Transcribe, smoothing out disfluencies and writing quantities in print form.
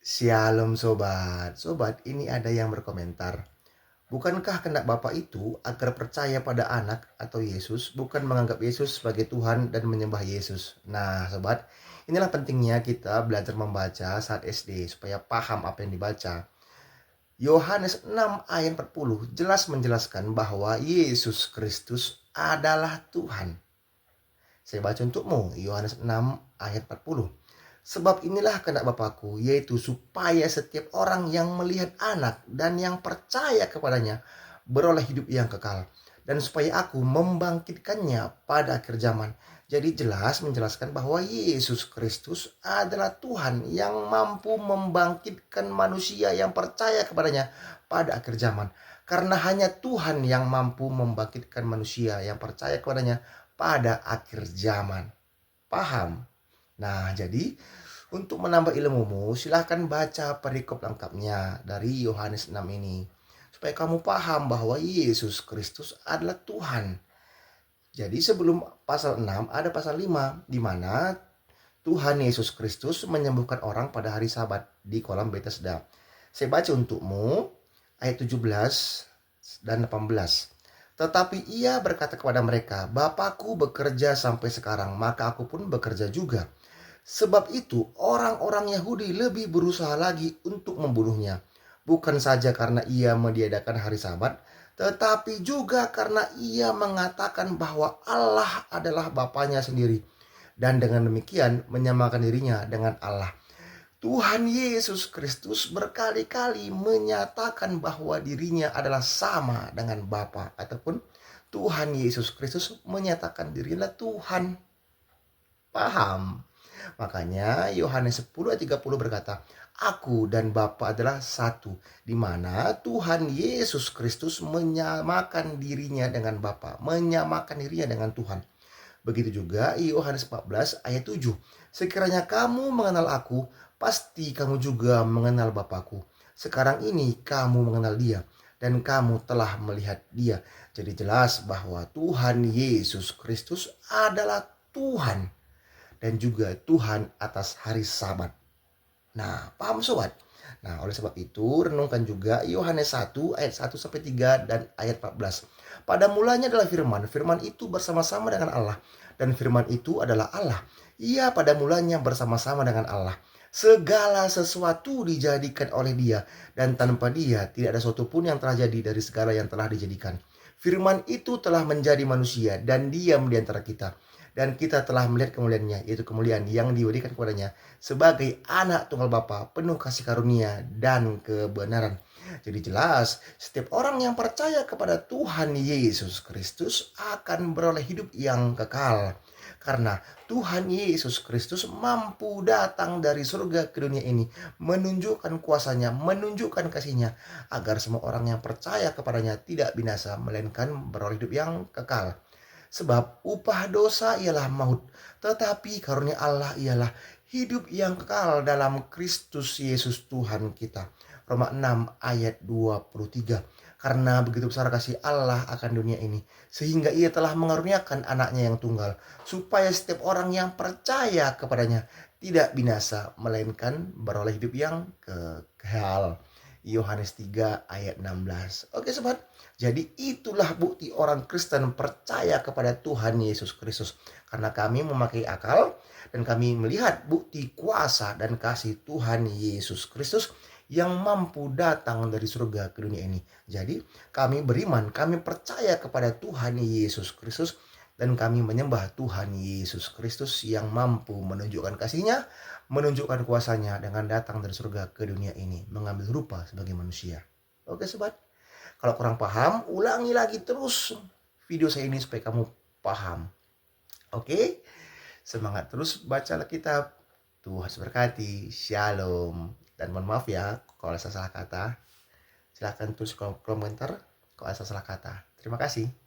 Shalom sobat. Sobat, ini ada yang berkomentar. Bukankah kehendak Bapa itu agar percaya pada anak atau Yesus, bukan menganggap Yesus sebagai Tuhan dan menyembah Yesus? Nah, sobat, inilah pentingnya kita belajar membaca saat SD supaya paham apa yang dibaca. Yohanes 6 ayat 40 jelas menjelaskan bahwa Yesus Kristus adalah Tuhan. Saya baca untukmu, Yohanes 6 ayat 40. Sebab inilah kehendak Bapakku, yaitu supaya setiap orang yang melihat anak dan yang percaya kepadanya beroleh hidup yang kekal. Dan supaya aku membangkitkannya pada akhir zaman. Jadi jelas menjelaskan bahwa Yesus Kristus adalah Tuhan yang mampu membangkitkan manusia yang percaya kepadanya pada akhir zaman. Karena hanya Tuhan yang mampu membangkitkan manusia yang percaya kepadanya pada akhir zaman. Paham? Nah, jadi untuk menambah ilmumu, silahkan baca perikop lengkapnya dari Yohanes 6 ini. Supaya kamu paham bahwa Yesus Kristus adalah Tuhan. Jadi sebelum pasal 6 ada pasal 5, di mana Tuhan Yesus Kristus menyembuhkan orang pada hari Sabat di kolam Betesda. Saya baca untukmu ayat 17 dan 18. Tetapi ia berkata kepada mereka, Bapakku bekerja sampai sekarang, maka aku pun bekerja juga. Sebab itu orang-orang Yahudi lebih berusaha lagi untuk membunuhnya. Bukan saja karena ia meniadakan hari Sabat, tetapi juga karena ia mengatakan bahwa Allah adalah Bapanya sendiri. Dan dengan demikian menyamakan dirinya dengan Allah. Tuhan Yesus Kristus berkali-kali menyatakan bahwa dirinya adalah sama dengan Bapa, ataupun Tuhan Yesus Kristus menyatakan dirinya Tuhan. Paham? Makanya Yohanes 10 ayat 30 berkata, Aku dan Bapa adalah satu, di mana Tuhan Yesus Kristus menyamakan dirinya dengan Bapa, menyamakan dirinya dengan Tuhan. Begitu juga Yohanes 14 ayat 7. Sekiranya kamu mengenal aku, pasti kamu juga mengenal Bapakku. Sekarang ini kamu mengenal dia, dan kamu telah melihat dia. Jadi jelas bahwa Tuhan Yesus Kristus adalah Tuhan. Dan juga Tuhan atas hari Sabat. Nah, paham sobat? Nah, oleh sebab itu renungkan juga Yohanes 1 ayat 1 sampai 3 dan ayat 14. Pada mulanya adalah firman, firman itu bersama-sama dengan Allah, dan firman itu adalah Allah. Ia pada mulanya bersama-sama dengan Allah. Segala sesuatu dijadikan oleh dia, dan tanpa dia tidak ada sesuatu pun yang telah jadi dari segala yang telah dijadikan. Firman itu telah menjadi manusia dan diam di antara kita. Dan kita telah melihat kemuliaannya, yaitu kemuliaan yang diberikan kepadanya sebagai anak tunggal Bapa, penuh kasih karunia dan kebenaran. Jadi jelas, setiap orang yang percaya kepada Tuhan Yesus Kristus akan beroleh hidup yang kekal. Karena Tuhan Yesus Kristus mampu datang dari surga ke dunia ini, menunjukkan kuasanya, menunjukkan kasihnya, agar semua orang yang percaya kepadanya tidak binasa, melainkan beroleh hidup yang kekal. Sebab upah dosa ialah maut, tetapi karunia Allah ialah hidup yang kekal dalam Kristus Yesus Tuhan kita. Roma 6 ayat 23. Karena begitu besar kasih Allah akan dunia ini, sehingga ia telah mengaruniakan anaknya yang tunggal, supaya setiap orang yang percaya kepadanya tidak binasa, melainkan beroleh hidup yang kekal. Yohanes 3 ayat 16. Oke sobat, jadi itulah bukti orang Kristen percaya kepada Tuhan Yesus Kristus. Karena kami memakai akal dan kami melihat bukti kuasa dan kasih Tuhan Yesus Kristus yang mampu datang dari surga ke dunia ini. Jadi kami beriman, kami percaya kepada Tuhan Yesus Kristus, dan kami menyembah Tuhan Yesus Kristus yang mampu menunjukkan kasih-Nya, menunjukkan kuasanya dengan datang dari surga ke dunia ini, mengambil rupa sebagai manusia. Oke sobat, kalau kurang paham, ulangi lagi terus video saya ini supaya kamu paham. Oke, semangat terus baca Alkitab. Tuhan berkati. Shalom. Dan mohon maaf ya kalau ada salah kata. Silahkan tulis komentar kalau ada salah kata. Terima kasih.